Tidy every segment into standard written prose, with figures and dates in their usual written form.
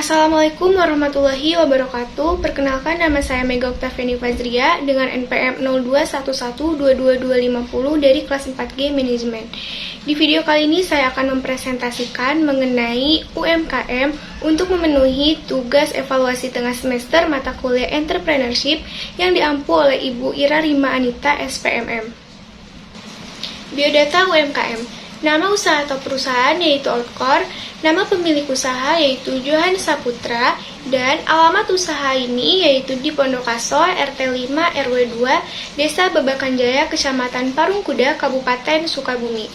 Assalamualaikum warahmatullahi wabarakatuh. Perkenalkan, nama saya Mega Oktaviani Fazria dengan NPM 0211222250 dari kelas 4G Manajemen. Di video kali ini saya akan mempresentasikan mengenai UMKM untuk memenuhi tugas evaluasi tengah semester mata kuliah Entrepreneurship yang diampu oleh Ibu Ira Rima Anita, SPMM. Biodata UMKM. Nama usaha atau perusahaan yaitu Outcore, nama pemilik usaha yaitu Johan Saputra, dan alamat usaha ini yaitu di Pondokaso, RT 5 RW 2, Desa Babakan Jaya, Kecamatan Parungkuda, Kabupaten Sukabumi.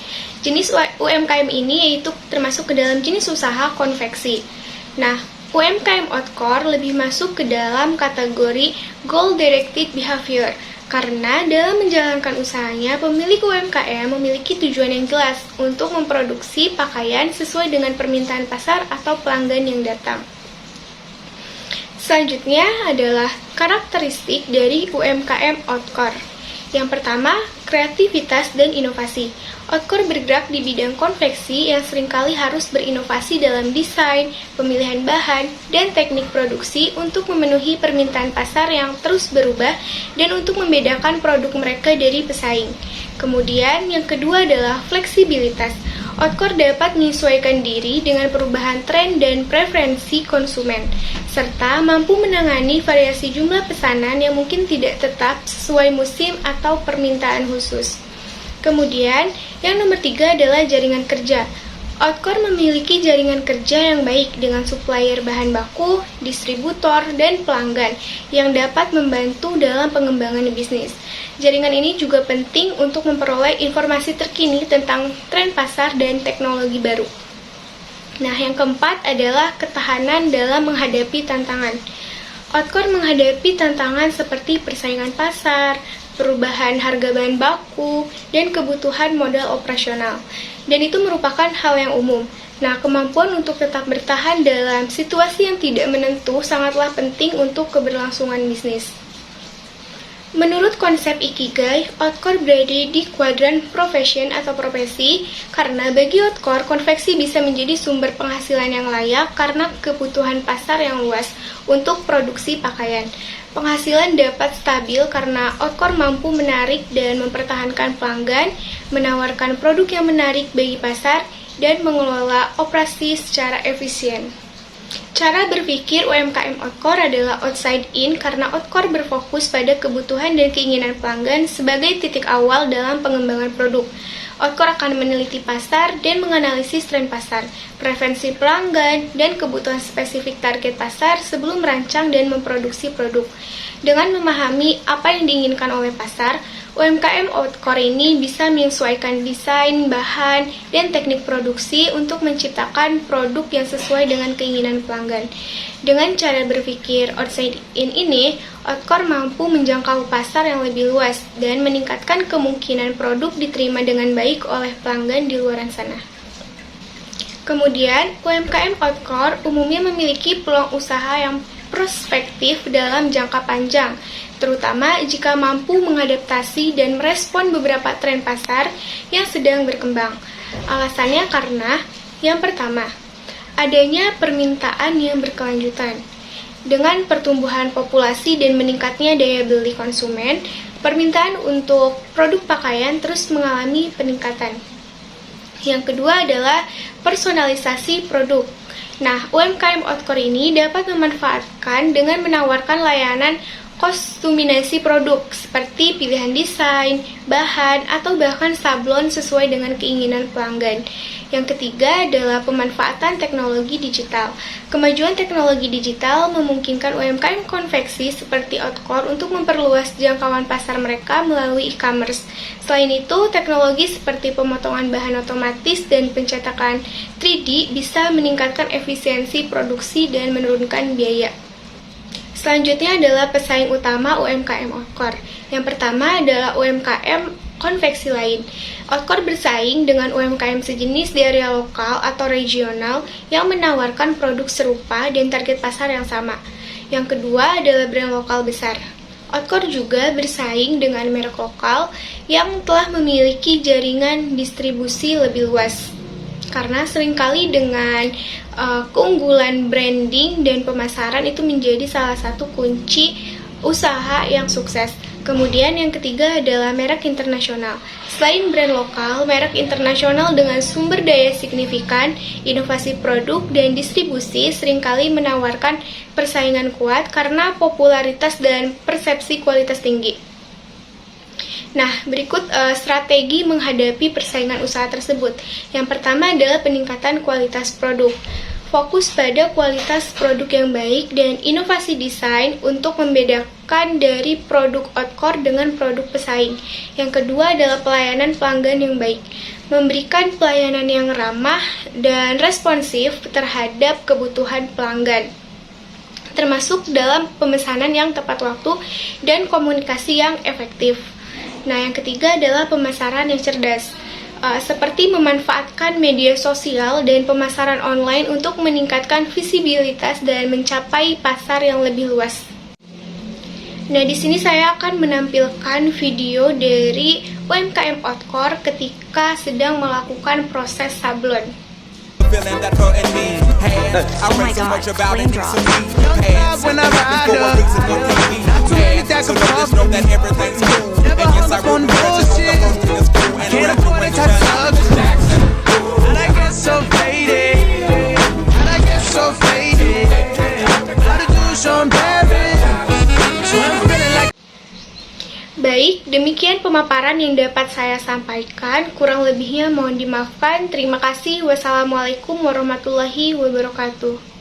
Jenis UMKM ini yaitu termasuk ke dalam jenis usaha konveksi. Nah, UMKM Outcore lebih masuk ke dalam kategori Goal Directed Behavior, karena dalam menjalankan usahanya, pemilik UMKM memiliki tujuan yang jelas untuk memproduksi pakaian sesuai dengan permintaan pasar atau pelanggan yang datang. Selanjutnya adalah karakteristik dari UMKM Outcore. Yang pertama, kreativitas dan inovasi. Outcore bergerak di bidang konveksi yang seringkali harus berinovasi dalam desain, pemilihan bahan, dan teknik produksi untuk memenuhi permintaan pasar yang terus berubah dan untuk membedakan produk mereka dari pesaing. Kemudian, yang kedua adalah fleksibilitas. Outcore dapat menyesuaikan diri dengan perubahan tren dan preferensi konsumen, serta mampu menangani variasi jumlah pesanan yang mungkin tidak tetap sesuai musim atau permintaan khusus. Kemudian, yang nomor 3 adalah jaringan kerja. Outcore memiliki jaringan kerja yang baik dengan supplier bahan baku, distributor, dan pelanggan yang dapat membantu dalam pengembangan bisnis. Jaringan ini juga penting untuk memperoleh informasi terkini tentang tren pasar dan teknologi baru. Nah, yang keempat adalah ketahanan dalam menghadapi tantangan. Outcore menghadapi tantangan seperti persaingan pasar, perubahan harga bahan baku, dan kebutuhan modal operasional. Dan itu merupakan hal yang umum. Nah, kemampuan untuk tetap bertahan dalam situasi yang tidak menentu sangatlah penting untuk keberlangsungan bisnis. Menurut konsep Ikigai, Outcore berada di kuadran profession atau profesi karena bagi Outcore, konveksi bisa menjadi sumber penghasilan yang layak karena kebutuhan pasar yang luas untuk produksi pakaian. Penghasilan dapat stabil karena Outcore mampu menarik dan mempertahankan pelanggan, menawarkan produk yang menarik bagi pasar, dan mengelola operasi secara efisien. Cara berpikir UMKM Outcore adalah outside in karena Outcore berfokus pada kebutuhan dan keinginan pelanggan sebagai titik awal dalam pengembangan produk. Outcore akan meneliti pasar dan menganalisis tren pasar, preferensi pelanggan, dan kebutuhan spesifik target pasar sebelum merancang dan memproduksi produk. Dengan memahami apa yang diinginkan oleh pasar, UMKM Outcore ini bisa menyesuaikan desain, bahan, dan teknik produksi untuk menciptakan produk yang sesuai dengan keinginan pelanggan. Dengan cara berpikir outside in ini, Outcore mampu menjangkau pasar yang lebih luas dan meningkatkan kemungkinan produk diterima dengan baik oleh pelanggan di luar sana. Kemudian, UMKM Outcore umumnya memiliki peluang usaha yang prospektif dalam jangka panjang, terutama jika mampu mengadaptasi dan merespon beberapa tren pasar yang sedang berkembang. Alasannya karena, yang pertama, adanya permintaan yang berkelanjutan. Dengan pertumbuhan populasi dan meningkatnya daya beli konsumen, permintaan untuk produk pakaian terus mengalami peningkatan. Yang kedua adalah personalisasi produk. Nah, UMKM Outcore ini dapat memanfaatkan dengan menawarkan layanan kostumisasi produk seperti pilihan desain, bahan, atau bahkan sablon sesuai dengan keinginan pelanggan. Yang ketiga adalah pemanfaatan teknologi digital. Kemajuan teknologi digital memungkinkan UMKM konveksi seperti Outcore untuk memperluas jangkauan pasar mereka melalui e-commerce. Selain itu, teknologi seperti pemotongan bahan otomatis dan pencetakan 3D bisa meningkatkan efisiensi produksi dan menurunkan biaya. Selanjutnya adalah pesaing utama UMKM Outcore. Yang pertama adalah UMKM konveksi lain. Outcore bersaing dengan UMKM sejenis di area lokal atau regional yang menawarkan produk serupa dan target pasar yang sama. Yang kedua adalah brand lokal besar. Outcore juga bersaing dengan merek lokal yang telah memiliki jaringan distribusi lebih luas. Karena seringkali dengan keunggulan branding dan pemasaran itu menjadi salah satu kunci usaha yang sukses. Kemudian yang ketiga adalah merek internasional. Selain brand lokal, merek internasional dengan sumber daya signifikan, inovasi produk, dan distribusi seringkali menawarkan persaingan kuat karena popularitas dan persepsi kualitas tinggi. Nah, berikut strategi menghadapi persaingan usaha tersebut. Yang pertama adalah peningkatan kualitas produk. Fokus pada kualitas produk yang baik dan inovasi desain untuk membedakan dari produk Outcore dengan produk pesaing. Yang kedua adalah pelayanan pelanggan yang baik. Memberikan pelayanan yang ramah dan responsif terhadap kebutuhan pelanggan, termasuk dalam pemesanan yang tepat waktu dan komunikasi yang efektif. Nah, yang ketiga adalah pemasaran yang cerdas, seperti memanfaatkan media sosial dan pemasaran online untuk meningkatkan visibilitas dan mencapai pasar yang lebih luas. Nah, di sini saya akan menampilkan video dari UMKM Outcore ketika sedang melakukan proses sablon. Feeling that hurting me. Hey, I read so much about it, need some weed. Hey, so before I reach some more TV. Hey, so just know that everything's cool. And yes, I wrote the verses on the first day of school. And I'm doing Jackson. And I get so faded. And I get so faded. How to do Sean Perry. So I'm feeling like. Baik, demikian pemaparan yang dapat saya sampaikan. Kurang lebihnya mohon dimaafkan. Terima kasih. Wassalamualaikum warahmatullahi wabarakatuh.